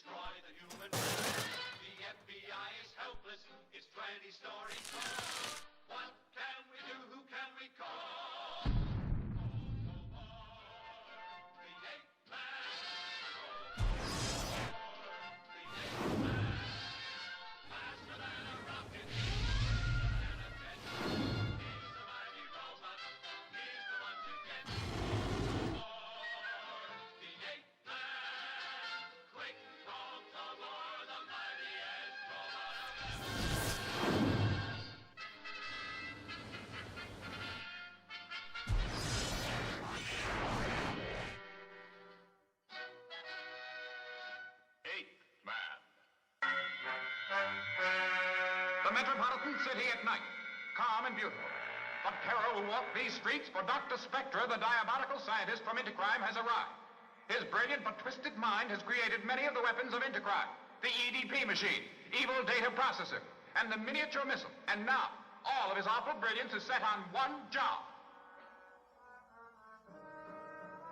destroy the human race. The FBI is helpless, it's 20 stories tall. What can we do, who can we call? The Ape Man. The Ape Man. Faster than a rocket. Than a jet. He's the mighty robot. He's the one to get. The Ape Man. Quick call Tobor, the mightiest robot of ever. Ape Man. The Metropolitan City at night, calm and beautiful. But terror will walk these streets, for Dr. Spectra, the diabolical scientist from Intercrime, has arrived. His brilliant but twisted mind has created many of the weapons of Intercrime. The EDP machine, evil data processor, and the miniature missile. And now, all of his awful brilliance is set on one job.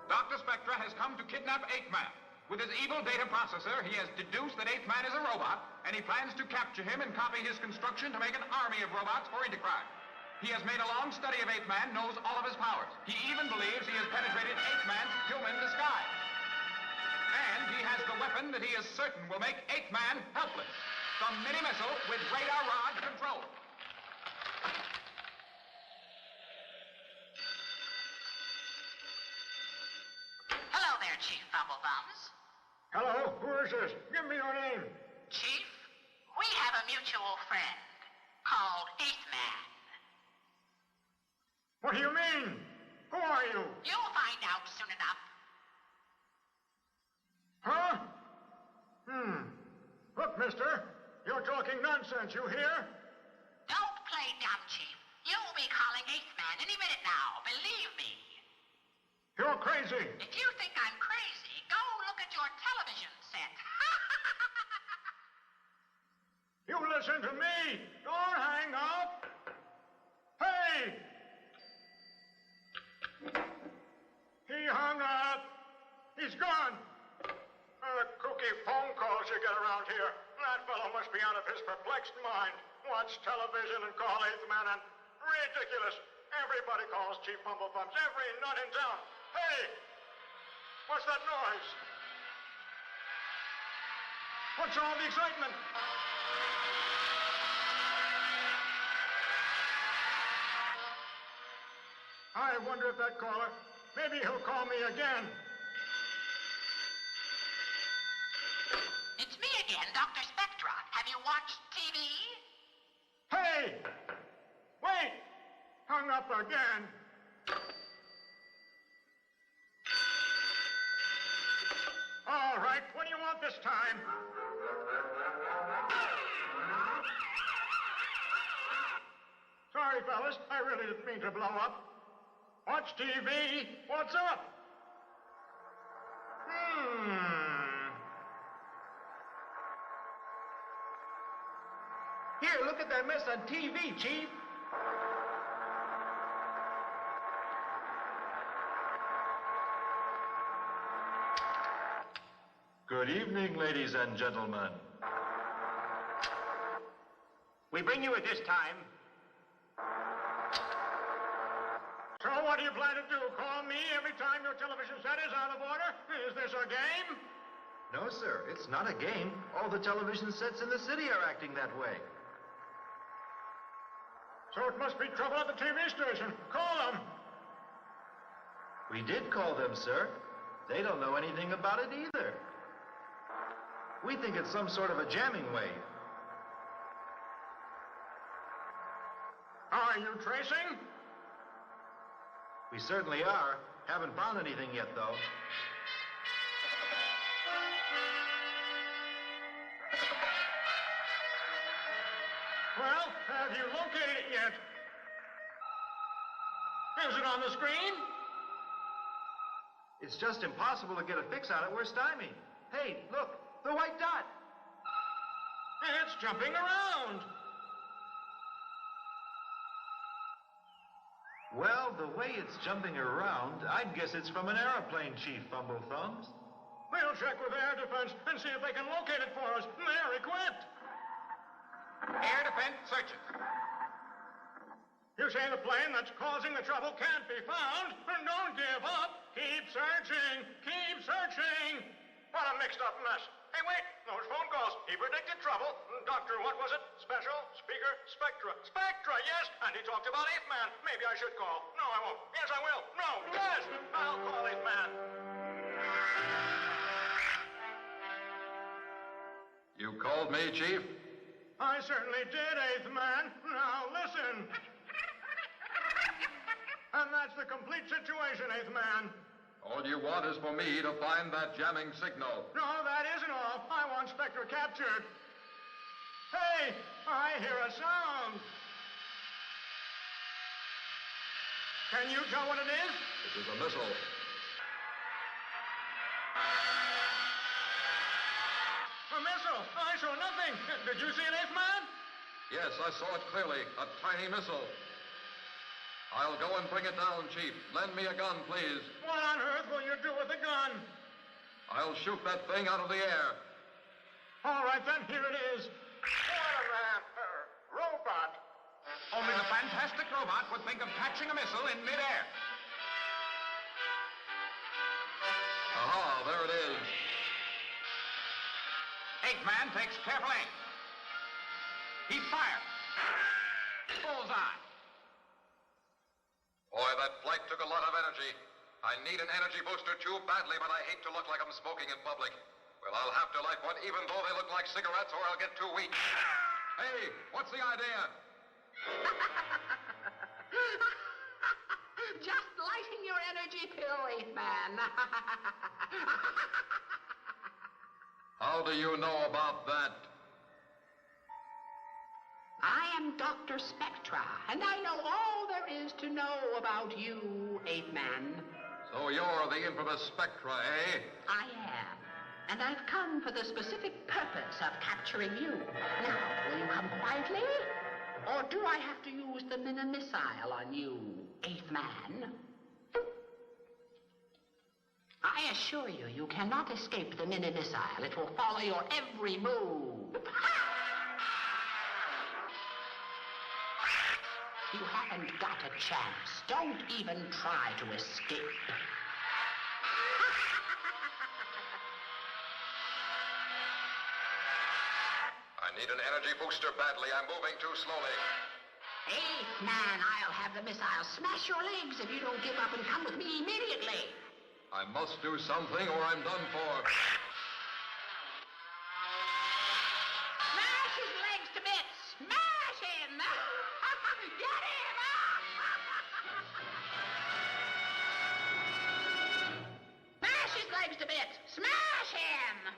Dr. Spectra has come to kidnap Ape Man. With his evil data processor, he has deduced that Ape Man is a robot, and he plans to capture him and copy his construction to make an army of robots for Intercrime. He has made a long study of Ape Man, knows all of his powers. He even believes he has penetrated Ape Man's human disguise. And he has the weapon that he is certain will make Ape Man helpless. The mini-missile with radar rod control. Hello there, Chief Fumblethumbs. Hello, who is this? Give me your name. Chief, we have a mutual friend called Ape Man. What do you mean? Who are you? You'll find out soon enough. Huh? Look, mister, you're talking nonsense, you hear? Don't play dumb, Chief. You'll be calling Ape Man any minute now, believe me. You're crazy. If you think I'm crazy, go look at your television set. You listen to me. Don't hang up. Hey! He hung up. He's gone. The kooky phone calls you get around here. That fellow must be out of his perplexed mind. Watch television and call Eighth Man and... Ridiculous. Everybody calls Chief Fumblethumbs. Every nut in town. Hey! What's that noise? What's all the excitement? I wonder if that caller... Maybe he'll call me again. It's me again, Dr. Spectra. Have you watched TV? Hey! Wait! Hung up again. All right, what do you want this time? Sorry, fellas, I really didn't mean to blow up. Watch TV. What's up? Here, look at that mess on TV, Chief. Good evening, ladies and gentlemen. We bring you at this time. So what do you plan to do? Call me every time your television set is out of order? Is this a game? No, sir, it's not a game. All the television sets in the city are acting that way. So it must be trouble at the TV station. Call them. We did call them, sir. They don't know anything about it either. We think it's some sort of a jamming wave. Are you tracing? We certainly are. Haven't found anything yet, though. Well, have you located it yet? Is it on the screen? It's just impossible to get a fix on it. We're stymied. Hey, look, the white dot. It's jumping around. Well, the way it's jumping around, I'd guess it's from an aeroplane, Chief Fumblethumbs. We'll check with air defense and see if they can locate it for us. They're equipped. Air defense searches. You say the plane that's causing the trouble can't be found? Don't give up. Keep searching. Keep searching. What a mixed-up mess. Hey, wait. Those phone calls. He predicted trouble. Doctor, what was it? Special? Speaker? Spectra. Spectra, yes. And he talked about 8th Man. Maybe I should call. No, I won't. Yes, I will. No, yes. I'll call 8th Man. You called me, Chief? I certainly did, 8th Man. Now, listen. And that's the complete situation, 8th Man. All you want is for me to find that jamming signal. No, that isn't all. I want Spectra captured. Hey, I hear a sound. Can you tell what it is? It is a missile. A missile. I saw nothing. Did you see it, 8th Man? Yes, I saw it clearly. A tiny missile. I'll go and bring it down, Chief. Lend me a gun, please. What on earth will you do with the gun? I'll shoot that thing out of the air. All right, then, here it is. What a man. Robot. Only the fantastic robot would think of catching a missile in midair. Aha, there it is. 8th Man takes careful aim. He fires. Bullseye. Boy, that flight took a lot of energy. I need an energy booster too badly, but I hate to look like I'm smoking in public. Well, I'll have to light one even though they look like cigarettes or I'll get too weak. Hey, what's the idea? Just lighting your energy pill, 8th Man. How do you know about that? I am Dr. Spectra, and I know all there is to know about you, 8th Man. So you're the infamous Spectra, eh? I am. And I've come for the specific purpose of capturing you. Now, will you come quietly? Or do I have to use the mini-missile on you, 8th Man? I assure you, you cannot escape the mini-missile. It will follow your every move. You haven't got a chance. Don't even try to escape. I need an energy booster badly. I'm moving too slowly. 8th Man, I'll have the missile smash your legs if you don't give up and come with me immediately. I must do something or I'm done for. Smash his legs to bits! Smash him! Get him! Smash his legs to bits! Smash him!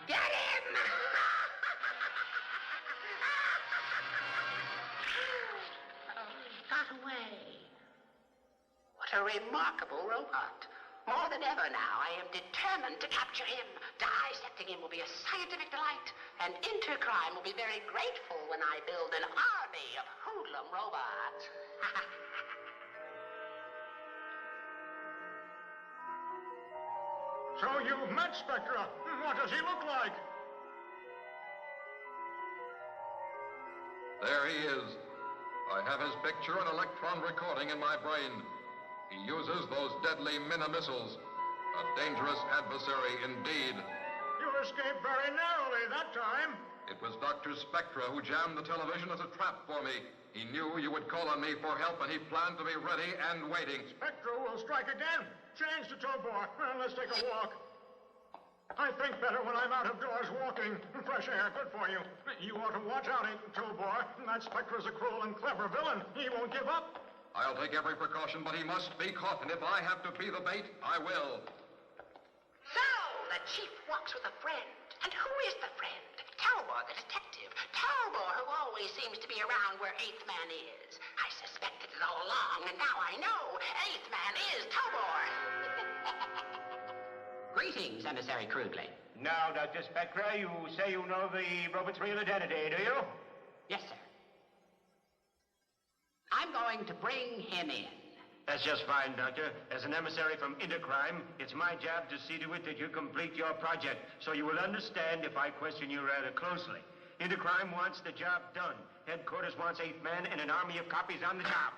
Get him! Oh, he got away. What a remarkable robot. More than ever now, I am determined to capture him. Dissecting him will be a scientific delight, and Intercrime will be very grateful when I build an army of hoodlum robots. So you've met Spectra. What does he look like? There he is. I have his picture and electron recording in my brain. He uses those deadly mini-missiles. A dangerous adversary indeed. You escaped very narrowly that time. It was Dr. Spectra who jammed the television as a trap for me. He knew you would call on me for help, and he planned to be ready and waiting. Spectra will strike again. Change to Tobor. Let's take a walk. I think better when I'm out of doors walking. Fresh air, good for you. You ought to watch out, Tobor. That Spectra's a cruel and clever villain. He won't give up. I'll take every precaution, but he must be caught, and if I have to be the bait, I will. So, the chief walks with a friend. And who is the friend? Tobor, the detective. Tobor, who always seems to be around where 8th Man is. I suspected it all along, and now I know 8th Man is Tobor. Greetings, Emissary Krugly. Now, Dr. Spectra, you say you know the robot's real identity, do you? Yes, sir. I'm going to bring him in. That's just fine, Doctor. As an emissary from Intercrime, it's my job to see to it that you complete your project, so you will understand if I question you rather closely. Intercrime wants the job done. Headquarters wants 8th Man and an army of copies on the job.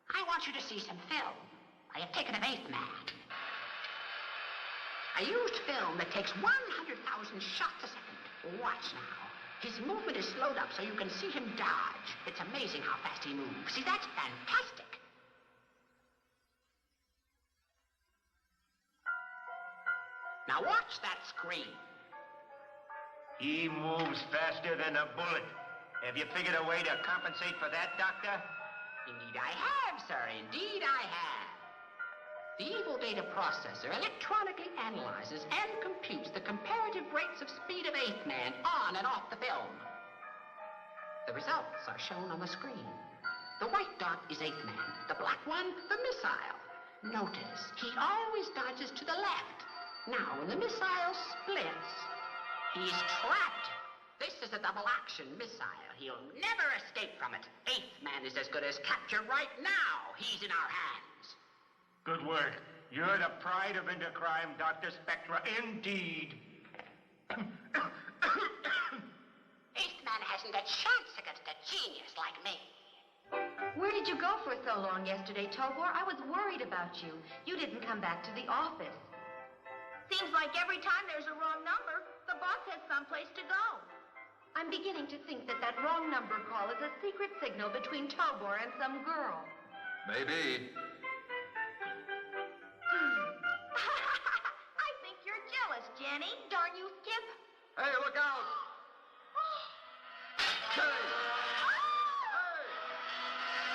I want you to see some film. I have taken of 8th Man. I used film that takes 100,000 shots a second. Watch now. His movement is slowed up so you can see him dodge. It's amazing how fast he moves. See, that's fantastic. Now watch that screen. He moves faster than a bullet. Have you figured a way to compensate for that, Doctor? Indeed I have, sir. Indeed I have. The evil data processor electronically analyzes and computes the comparative rates of speed of 8th Man on and off the film. The results are shown on the screen. The white dot is 8th Man. The black one, the missile. Notice, he always dodges to the left. Now, when the missile splits, he's trapped. This is a double-action missile. He'll never escape from it. 8th Man is as good as captured right now. He's in our hands. Good work. You're the pride of Intercrime, Dr. Spectra, indeed. 8th Man hasn't a chance against a genius like me. Where did you go for so long yesterday, Tobor? I was worried about you. You didn't come back to the office. Seems like every time there's a wrong number, the boss has someplace to go. I'm beginning to think that wrong number call is a secret signal between Tobor and some girl. Maybe. I think you're jealous, Jenny. Darn you, Skip. Hey, look out! Hey!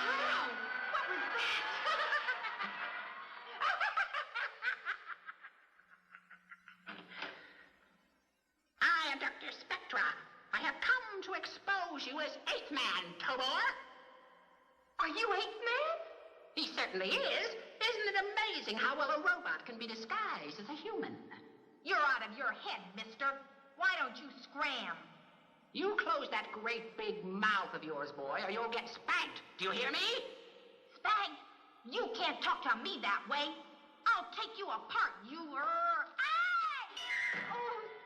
Wow, what was that? I am Dr. Spectra. I have come to expose you as 8th Man, Tobor. Are you 8th Man? He certainly is. Isn't it amazing how well a robot can be disguised as a human? You're out of your head, mister. Why don't you scram? You close that great big mouth of yours, boy, or you'll get spanked. Do you hear me? Spag, you can't talk to me that way. I'll take you apart, you Oh,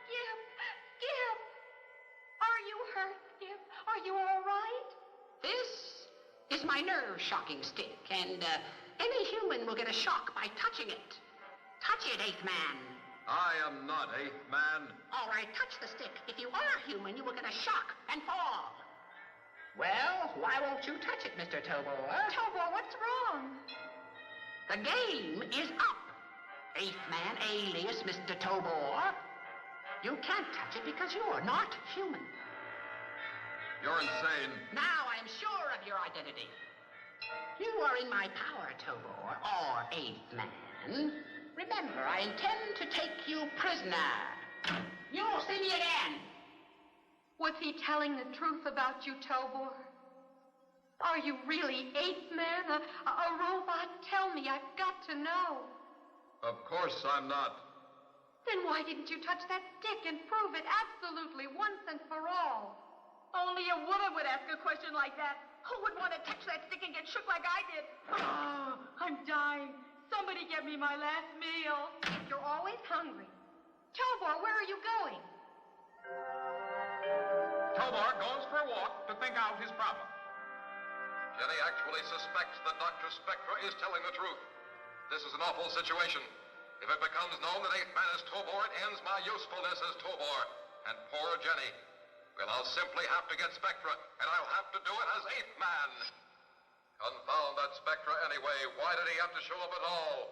Skip! Skip! Are you hurt, Skip? Are you all right? This is my nerve-shocking stick, and any human will get a shock by touching it. Touch it, 8th Man. I am not 8th Man. All right, touch the stick. If you are human, you will get a shock and fall. Well, why won't you touch it, Mr. Tobor? Tobor, what's wrong? The game is up. 8th Man, alias Mr. Tobor. You can't touch it because you're not human. You're insane. Now I am sure of your identity. You are in my power, Tobor, or 8th Man. Remember, I intend to take you prisoner. You'll see me again. Was he telling the truth about you, Tobor? Are you really 8th Man? A robot? Tell me, I've got to know. Of course I'm not. Then why didn't you touch that stick and prove it absolutely once and for all? Only a woman would ask a question like that. Who would want to touch that stick and get shook like I did? Oh, I'm dying. Somebody get me my last meal. If you're always hungry. Tobor, where are you going? Tobor goes for a walk to think out his problem. Jenny actually suspects that Dr. Spectra is telling the truth. This is an awful situation. If it becomes known that 8th Man is Tobor, it ends my usefulness as Tobor. And poor Jenny. Well, I'll simply have to get Spectra, and I'll have to do it as 8th Man. Confound that Spectra anyway. Why did he have to show up at all?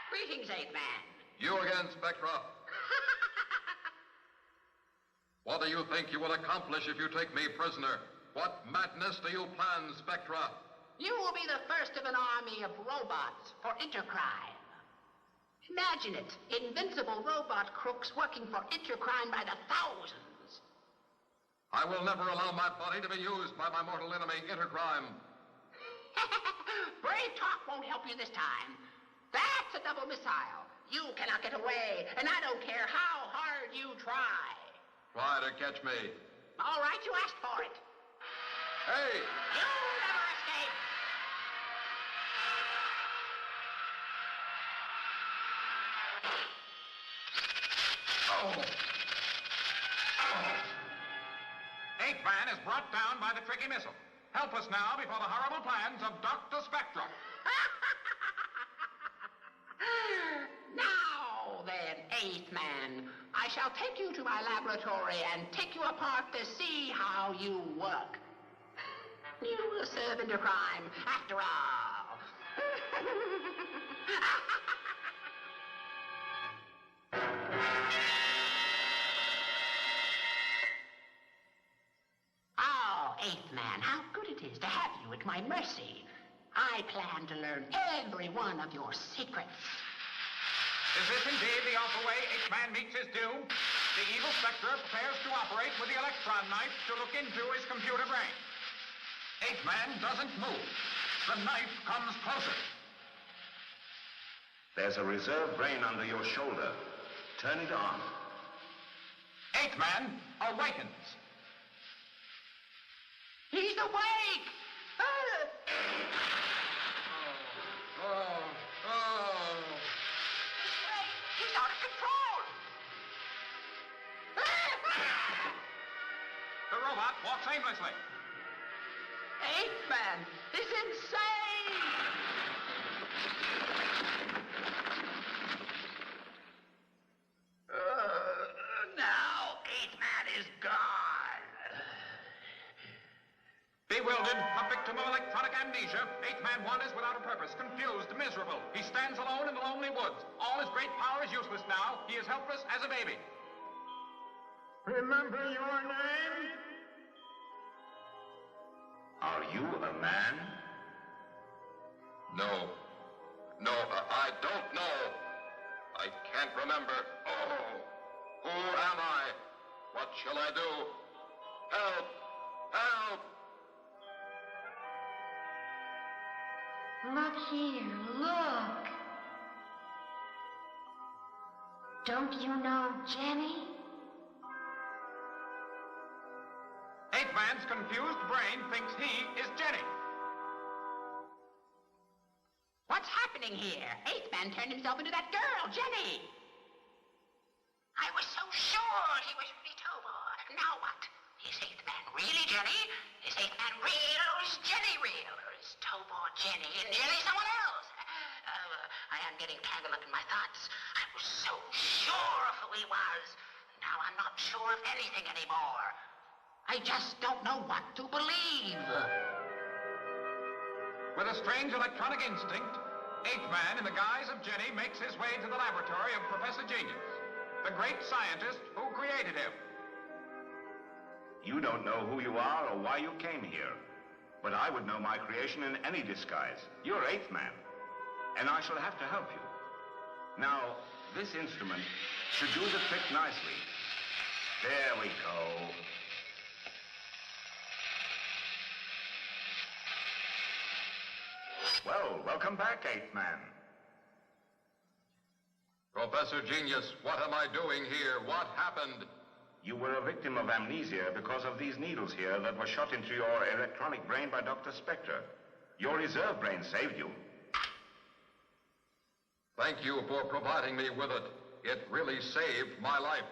Greetings, 8th Man. You again, Spectra. What do you think you will accomplish if you take me prisoner? What madness do you plan, Spectra? You will be the first of an army of robots for Intercrime. Imagine it. Invincible robot crooks working for Intercrime by the thousands. I will never allow my body to be used by my mortal enemy, Intercrime. Brave talk won't help you this time. That's a double missile. You cannot get away, and I don't care how hard you try. Try to catch me. All right, you asked for it. Hey! You'll never escape! Eighth Man is brought down by the tricky missile. Help us now before the horrible plans of Dr. Spectra. Now then, Eighth Man, I shall take you to my laboratory and take you apart to see how you work. You will serve into crime, after all. Oh, Eighth Man, how good it is to have you at my mercy. I plan to learn every one of your secrets. Is this indeed the awful way Eighth Man meets his doom? The evil Spectra prepares to operate with the electron knife to look into his computer brain. Eighth Man doesn't move. The knife comes closer. There's a reserve brain under your shoulder. Turn it on. Eighth Man awakens. He's awake! He's out of control! The robot walks aimlessly. Eighth Man is insane! Now Eighth Man is gone. Bewildered, a victim of electronic amnesia, Eighth Man wanders without a purpose, confused, miserable. He stands alone in the lonely woods. All his great power is useless now. He is helpless as a baby. Remember your name? Are you a man? No. No, I don't know. I can't remember. Oh, who am I? What shall I do? Help! Help! Look here, look. Don't you know Jenny? Eighth Man's confused brain thinks he is Jenny. What's happening here? Eighth Man turned himself into that girl, Jenny. I was so sure he was really Tobor. Now what? Is Eighth Man really Jenny? Is Eighth Man real or is Jenny real? Or is Tobor Jenny and Jenny someone else? I am getting tangled up in my thoughts. I was so sure of who he was. Now I'm not sure of anything anymore. I just don't know what to believe. With a strange electronic instinct, Eighth Man, in the guise of Jenny, makes his way to the laboratory of Professor Genius, the great scientist who created him. You don't know who you are or why you came here. But I would know my creation in any disguise. You're Eighth Man, and I shall have to help you. Now, this instrument should do the trick nicely. There we go. Well, welcome back, Eighth Man. Professor Genius, what am I doing here? What happened? You were a victim of amnesia because of these needles here that were shot into your electronic brain by Dr. Spectra. Your reserve brain saved you. Thank you for providing me with it. It really saved my life.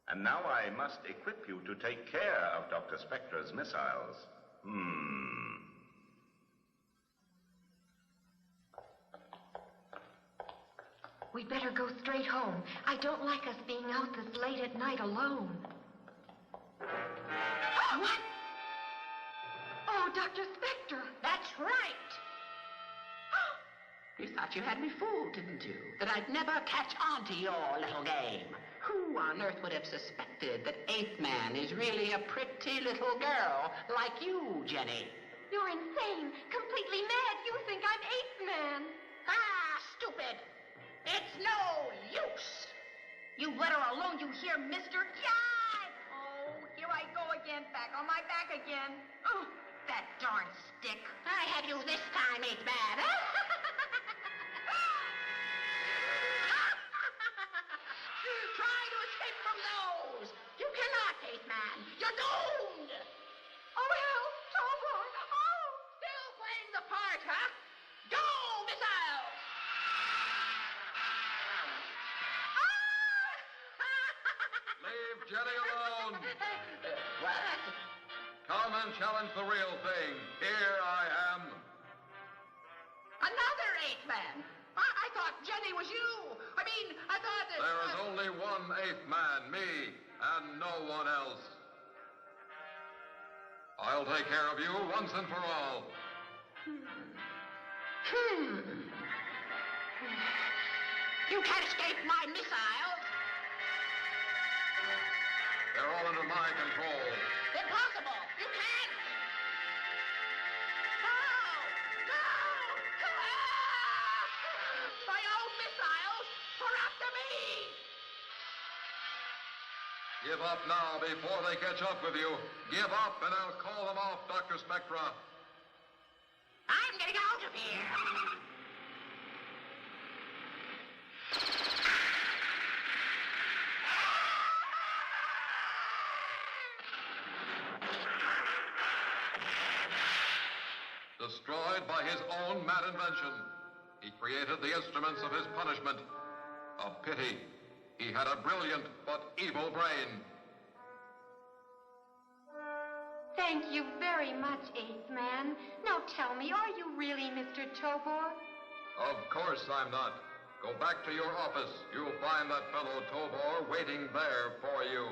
And now I must equip you to take care of Dr. Spectra's missiles. We'd better go straight home. I don't like us being out this late at night alone. What? Oh, Dr. Spectra. That's right. You thought you had me fooled, didn't you? That I'd never catch on to your little game. Who on earth would have suspected that Eighth Man is really a pretty little girl like you, Jenny? You're insane. Completely mad. You think I'm Eighth Man. Ah, stupid. It's no use. You let her alone, you hear, mister? Yikes! Oh, here I go again, back on my back again. Oh, that darn stick. I have you this time, Eighth Man. Try to escape from those. You cannot, Eighth Man. You're doomed. Oh, Jenny alone. What? Come and challenge the real thing. Here I am. Another 8th man. I thought Jenny was you. I mean, I thought that... There is only one 8th man, me, and no one else. I'll take care of you once and for all. You can't escape my missiles. They're all under my control. Impossible. You can't. No. No. My own missiles are after me. Give up now before they catch up with you. Give up and I'll call them off, Dr. Spectra. I'm getting out of here. Destroyed by his own mad invention. He created the instruments of his punishment. A pity. He had a brilliant but evil brain. Thank you very much, 8th man. Now tell me, are you really Mr. Tobor? Of course I'm not. Go back to your office. You'll find that fellow Tobor waiting there for you.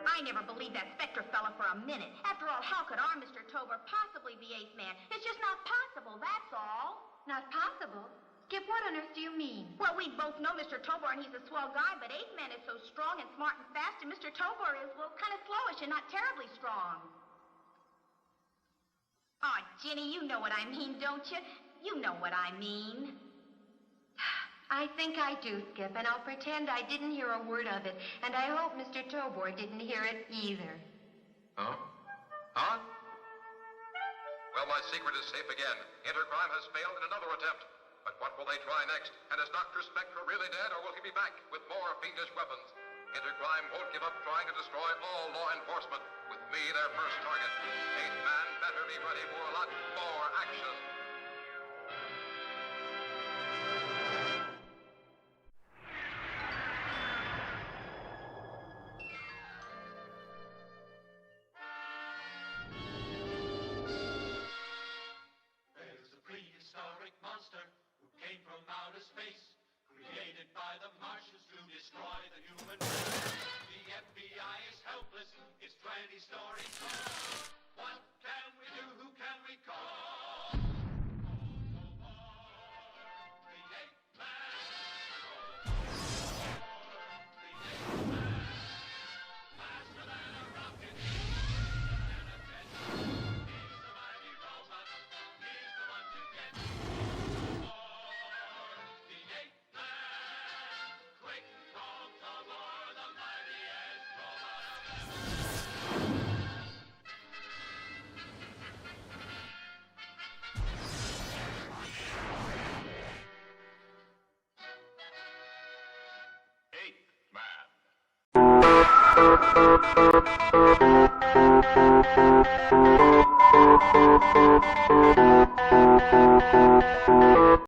I never believed that Spectra fella for a minute. After all, how could our Mr. Tobor possibly be 8th man? It's just not possible, that's all. Not possible. Skip, what on earth do you mean? Well, we both know Mr. Tobor, and he's a swell guy, but 8th man is so strong and smart and fast, and Mr. Tobor is, well, kind of slowish and not terribly strong. Oh, Ginny, you know what I mean, don't you? You know what I mean. I think I do, Skip, and I'll pretend I didn't hear a word of it, and I hope Mr. Tobor didn't hear it either. Huh? Huh? Well, my secret is safe again. Intercrime has failed in another attempt. But what will they try next? And is Dr. Spectra really dead, or will he be back with more fiendish weapons? Intercrime won't give up trying to destroy all law enforcement. With me, their first target. 8th man better be ready for a lot more action. There's a prehistoric monster who came from outer space, created by the Martians to destroy the human race. The FBI is helpless, it's 20 stories tall. What can we do? Who can we call? The 8th man. The 8th man. Faster than a rocket. He's the mighty robot. He's the one to get. The 8th man. Quick, call Tobor, the mightiest robot of ever.